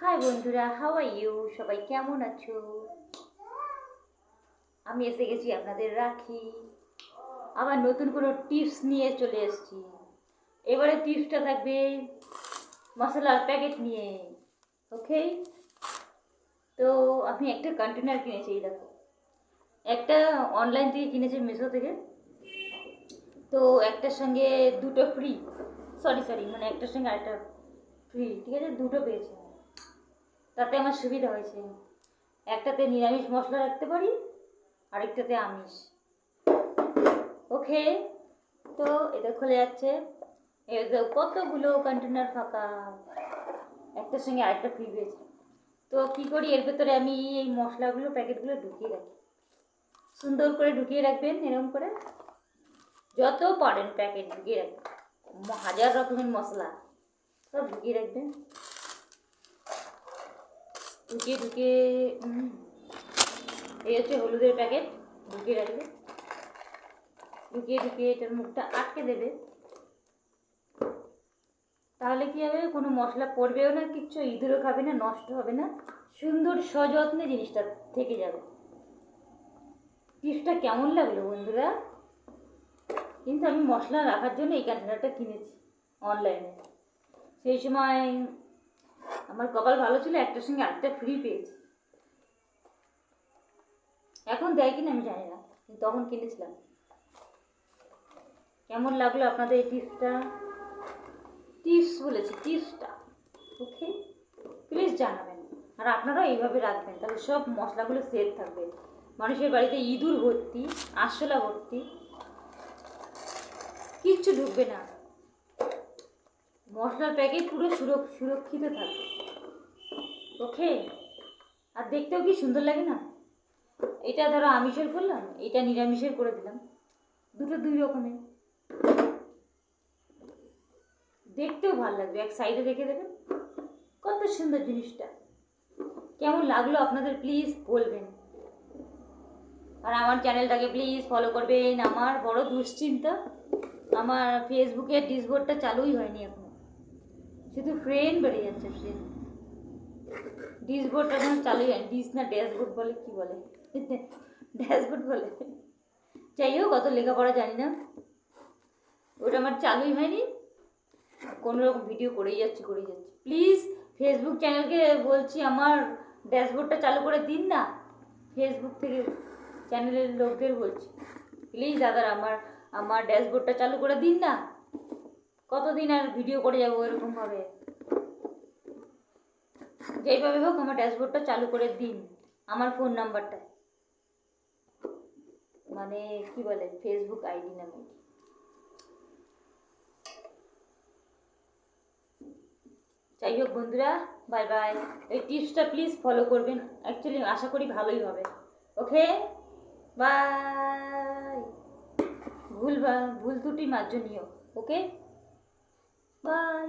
High বন্ধুরা, how are you? সবাই কেমন আছো? আমি এসে গেছি আপনাদের রাখি, আবার নতুন কোনো টিপস নিয়ে চলে এসেছি। এবারে টিপসটা থাকবে মশলার প্যাকেট নিয়ে। ওকে, তো আমি একটা কন্টেনার কিনেছি, এই দেখো। একটা অনলাইন থেকে কিনেছি, মিশো থেকে। তো একটার সঙ্গে দুটো ফ্রি, সরি মানে একটার সঙ্গে আরেকটা ফ্রি, ঠিক আছে, দুটো পেয়েছি। তাতে আমার সুবিধা হয়েছে, একটাতে নিরামিষ মশলা রাখতে পারি, আরেকটাতে আমিষ। ওকে, তো এটা খুলে যাচ্ছে। কতগুলো কন্টেনার ফাঁকা, একটার সঙ্গে আরেকটা ফ্রি পেয়েছি। তো কী করি, এর ভেতরে আমি এই মশলাগুলো প্যাকেটগুলো ঢুকিয়ে রাখি। সুন্দর করে ঢুকিয়ে রাখবেন, এরকম করে যত পারেন প্যাকেট ঢুকিয়ে রাখবেন। হাজার রকমের মশলা সব ঢুকিয়ে রাখবেন। ঢুকিয়ে এই হচ্ছে হলুদের প্যাকেট, ঢুকিয়ে রাখবে। ঢুকিয়ে এটার মুখটা আটকে দেবে। তাহলে কি হবে, কোনো মশলা পড়বেও না, কিচ্ছু ইঁদুরও খাবে না, নষ্ট হবে না, সুন্দর সযত্নে জিনিসটা থেকে যাবে। টিপসটা কেমন লাগলো বন্ধুরা? কিন্তু আমি মশলা রাখার জন্য এই কন্টেনারটা কিনেছি অনলাইনে। সেই সময় আমার কপাল ভালো ছিল, একটার সঙ্গে আরেকটা ফ্রি পেয়েছি। এখন দেয় কিনা আমি জানি না, কিন্তু তখন কিনেছিলাম। কেমন লাগলো আপনাদের এই টিপসটা? টিপস বলেছি, টিপসটা। ওকে, প্লিজ জানাবেন। আর আপনারাও এইভাবে রাখবেন, তাহলে সব মশলাগুলো সেফ থাকবে। মানুষের বাড়িতে ইঁদুর ভর্তি, আরশোলা ভর্তি, কিচ্ছু ঢুকবে না। মশলার প্যাকেট পুরো সুরক্ষিত থাকবে। ওকে, আর দেখতেও কি সুন্দর লাগে না? এটা ধরো আমিষের করলাম, এটা নিরামিষের করে দিলাম, দুটো দুই রকমের, দেখতেও ভালো লাগবে। এক সাইডে রেখে দেবেন, কত সুন্দর জিনিসটা। কেমন লাগলো আপনাদের প্লিজ বলবেন। আর আমার চ্যানেলটাকে প্লিজ ফলো করবেন। আমার বড় দুশ্চিন্তা, আমার ফেসবুকের ডিসবোর্ডটা চালুই হয়নি এখনো, শুধু ফ্রেন্ড বেড়ে যাচ্ছে। ফ্রেন্ড ডিসবোর্ডটা এখন চালুই হয়নি। ডিস না ড্যাশবোর্ড বলে, কি বলে, ড্যাশবোর্ড বলে, যাই হোক, অত লেখাপড়া জানি না, ওটা আমার চালুই হয়নি। কোনো রকম ভিডিও করেই যাচ্ছি। প্লিজ ফেসবুক চ্যানেলকে বলছি, আমার ড্যাশবোর্ডটা চালু করে দিন না। ফেসবুক থেকে চ্যানেলের লোকদের বলছি, প্লিজ দাদারা আমার ড্যাশবোর্ডটা চালু করে দিন না। কতদিন আর ভিডিও করে যাবো এরকমভাবে? যেইভাবে হোক আমার ড্যাশবোর্ডটা চালু করে দিন। আমার ফোন নাম্বারটা, মানে কি বলে, ফেসবুক আইডি নামে। যাই হোক বন্ধুরা, বাই বাই। এই টিপসটা প্লিজ ফলো করবেন, অ্যাকচুয়ালি আশা করি ভালোই হবে। ওকে, বাই। ভুল ত্রুটি মার্জনীয়। ওকে, বাই।